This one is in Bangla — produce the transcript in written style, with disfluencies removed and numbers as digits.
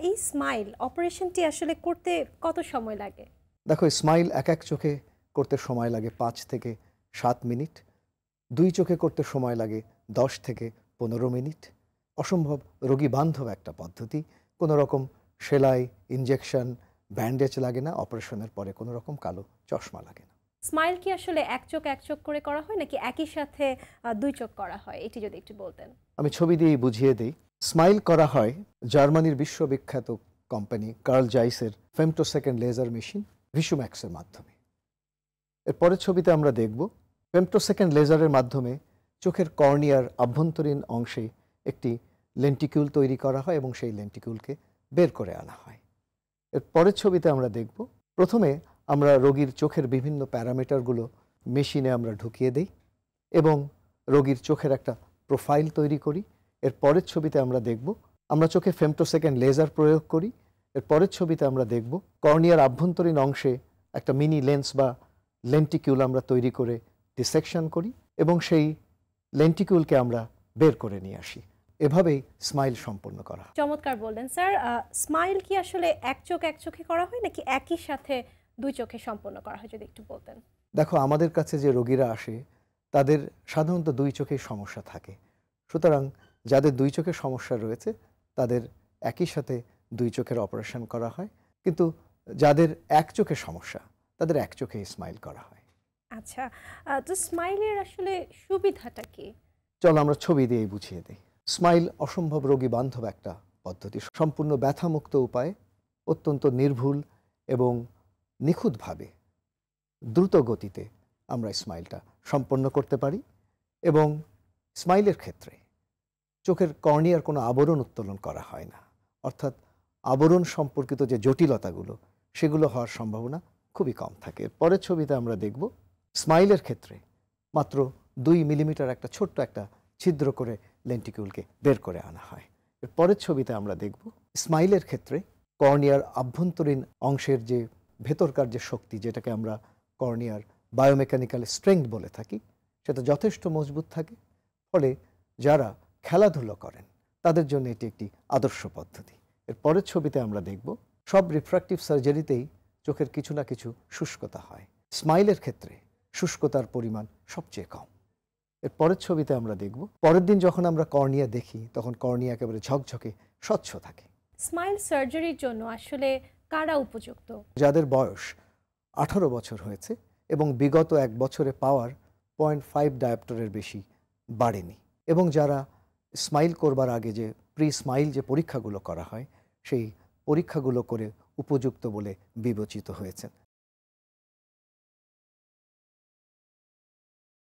এই স্মাইল অপারেশনটি আসলে করতে কত সময় লাগে? দেখো, স্মাইল এক এক চোখে করতে সময় লাগে 5 থেকে 7 মিনিট, 2 চোখে করতে সময় লাগে 10 থেকে 15 মিনিট। অসম্ভব রোগী বান্ধব একটা পদ্ধতি। কোনো রকম সেলাই, ইনজেকশন, ব্যান্ডেজ লাগে না। অপারেশনের পরে কোনো রকম কালো চশমা লাগে না। স্মাইল কি আসলে এক চোখ করে করা হয় নাকি একই সাথে 2 চোখ করা হয়? এটি যদি একটু বলতেন। আমি ছবি দিয়েই বুঝিয়ে দিই। স্মাইল করা হয় জার্মানির বিশ্ববিখ্যাত কোম্পানি কার্ল জাইসের ফেমটোসেকেন্ড লেজার মেশিন ভিসুম্যাক্সের মাধ্যমে। এর পরের ছবিতে আমরা দেখব ফেমটোসেকেন্ড লেজারের মাধ্যমে চোখের কর্নিয়ার আভ্যন্তরীণ অংশে একটি লেন্টিকিউল তৈরি করা হয় এবং সেই লেন্টিকিউলকে বের করে আনা হয়। এর পরের ছবিতে আমরা দেখব প্রথমে আমরা রোগীর চোখের বিভিন্ন প্যারামিটারগুলো মেশিনে আমরা ঢুকিয়ে দেই এবং রোগীর চোখের একটা প্রোফাইল তৈরি করি। এর পরের ছবিতে আমরা দেখব আমরা চোখে ফেমটোসেকেন্ড লেজার প্রয়োগ করি। এর পরের ছবিতে আমরা দেখব কর্নিয়ার আভ্যন্তরীণ অংশে একটা মিনি লেন্স বা লেন্টিকিউল আমরা তৈরি করে ডিসেকশন করি এবং সেই লেন্টিকিউলকে আমরা বের করে নিয়ে আসি। এভাবেই স্মাইল সম্পন্ন করা হয়। চমৎকার বললেন স্যার। স্মাইল কি আসলে এক চোখে করা হয় নাকি একই সাথে 2 চোখে সম্পন্ন করা হয়, যদি একটু বলতেন। দেখো, আমাদের কাছে যে রোগীরা আসে তাদের সাধারণত 2 চোখেই সমস্যা থাকে। সুতরাং যাদের 2 চোখের সমস্যা রয়েছে তাদের একই সাথে 2 চোখের অপারেশন করা হয়, কিন্তু যাদের এক চোখের সমস্যা তাদের এক চোখেই স্মাইল করা হয়। আচ্ছা, তো স্মাইলের আসলে সুবিধাটা কি? চলো আমরা ছবি দিয়েই বুঝিয়ে দিই। স্মাইল অসম্ভব রোগী বান্ধব একটা পদ্ধতি। সম্পূর্ণ ব্যথামুক্ত উপায়ে অত্যন্ত নির্ভুল এবং নিখুঁতভাবে দ্রুত গতিতে আমরা স্মাইলটা সম্পন্ন করতে পারি এবং স্মাইলের ক্ষেত্রে চোখের কর্নিয়ার কোনো আবরণ উত্তোলন করা হয় না। অর্থাৎ আবরণ সম্পর্কিত যে জটিলতাগুলো সেগুলো হওয়ার সম্ভাবনা খুবই কম থাকে। পরের ছবিতে আমরা দেখব স্মাইলের ক্ষেত্রে মাত্র 2 মিলিমিটার একটা ছোট্ট একটা ছিদ্র করে লেন্টিকিউলকে বের করে আনা হয়। এর পরের ছবিতে আমরা দেখব স্মাইলের ক্ষেত্রে কর্নিয়ার আভ্যন্তরীণ অংশের যে ভেতরকার যে শক্তি, যেটাকে আমরা কর্নিয়ার বায়োমেকানিক্যাল স্ট্রেংথ বলে থাকি, সেটা যথেষ্ট মজবুত থাকে। ফলে যারা খেলাধুলো করেন তাদের জন্য এটি একটি আদর্শ পদ্ধতি। এর পরের ছবিতে আমরা দেখব সব রিফ্র্যাক্টিভ সার্জারিতেই চোখের কিছু না কিছু শুষ্কতা হয়। স্মাইলের ক্ষেত্রে শুষ্কতার পরিমাণ সবচেয়ে কম। এর পরের ছবিতে আমরা দেখব পরের দিন যখন আমরা কর্নিয়া দেখি তখন কর্নিয়া একেবারে ঝকঝকে স্বচ্ছ থাকে। স্মাইল সার্জারির জন্য আসলে কারা উপযুক্ত? যাদের বয়স 18 বছর হয়েছে এবং বিগত 1 বছরে পাওয়ার 0.5 ডায়োপ্টারের বেশি বাড়েনি এবং যারা স্মাইল করবার আগে যে প্রি স্মাইল যে পরীক্ষাগুলো করা হয় সেই পরীক্ষাগুলো করে উপযুক্ত বলে বিবেচিত হয়েছেন।